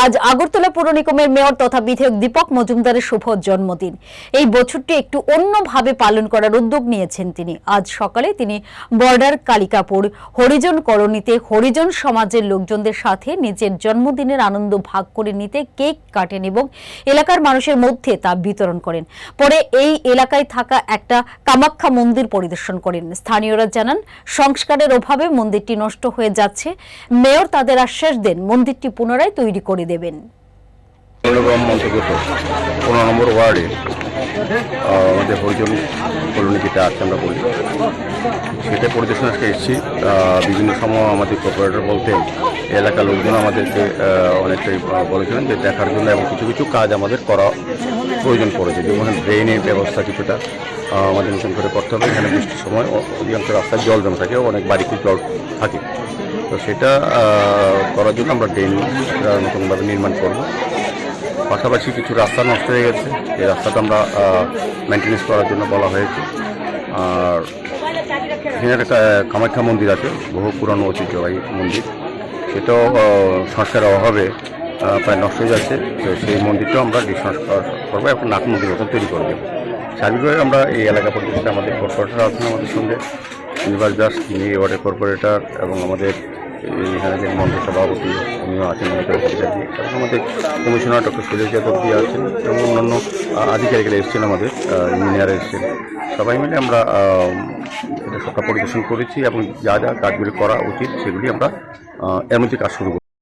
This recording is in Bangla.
আজ আগরতলা পৌর নিগমের মেয়র তথা বিধায়ক দীপক মজুমদারের শুভ জন্মদিন। এই বছরটি একটু অন্যভাবে পালন করার উদ্যোগ নিয়েছেন তিনি। আজ সকালে তিনি বর্ডার কালিকাপুর হরিজন কলোনিতে হরিজন সমাজের লোকজনদের সাথে নিজের জন্মদিনের আনন্দ ভাগ করে নিতে কেক কাটেন এবং এলাকার মানুষের মধ্যে তা বিতরণ করেন। পরে এই এলাকায় থাকা একটা কামাখ্যা মন্দির পরিদর্শন করেন। স্থানীয়রা জানান, সংস্কারের অভাবে মন্দিরটি নষ্ট হয়ে যাচ্ছে। মেয়র তাদের আশ্বাস দেন মন্দিরটি পুনরায় তৈরি করে দেবেন। 15 নম্বর ওয়ার্ডে আমাদের হরিজন কলোনি যেটা আছে আমরা বলি, সেটা পরিদর্শন আজকে এসেছি। বিভিন্ন সময় আমাদের কর্পোরেটর বলতেন, এলাকার লোকজন আমাদেরকে অনেকটাই বলেছিলেন যে দেখার জন্য, এবং কিছু কিছু কাজ আমাদের করা প্রয়োজন পড়েছে, যেমন ড্রেনের ব্যবস্থা কিছুটা আমাদের নতুন করে করতে হবে। এখানে বৃষ্টির সময় অধিকাংশ রাস্তায় জল জমে থাকে, অনেক বাড়িতে জল থাকে, তো সেটা করার জন্য আমরা ড্রেন নতুনভাবে নির্মাণ করব। পাশাপাশি কিছু রাস্তা নষ্ট হয়ে গেছে, এই রাস্তাটা আমরা মেনটেন্যান্স করার জন্য বলা হয়েছে। আর এখানে একটা কামাখ্যা মন্দির আছে, বহু পুরানো ঐতিহ্যবাহী মন্দির, সেটাও সংস্কারের অভাবে প্রায় নষ্ট হয়ে যাচ্ছে। তো সেই মন্দিরটাও আমরা সংস্কার করবো, একটা নাট মন্দির মতন তৈরি করে দেবো। সার্বিকভাবে আমরা এই এলাকা পরিদর্শনে আমাদের কর্পোরেটর আছেন আমাদের সঙ্গে, নিবাস দাস তিনি এই ওয়ার্ডের কর্পোরেটর, এবং আমাদের এখানে যে মন্দির সভাপতি উনিও আছেন, এবং আমাদের কমিশনার ডক্টর সুরেশ যাদব দিয়ে আছেন, এবং অন্যান্য আধিকারিকরা এসেছেন, আমাদের ইঞ্জিনিয়ার এসেছেন। সবাই মিলে আমরা এটা সবটা পরিদর্শন করেছি, এবং যা যা কাজগুলি করা উচিত সেগুলি আমরা এর মধ্যে কাজ শুরু করি।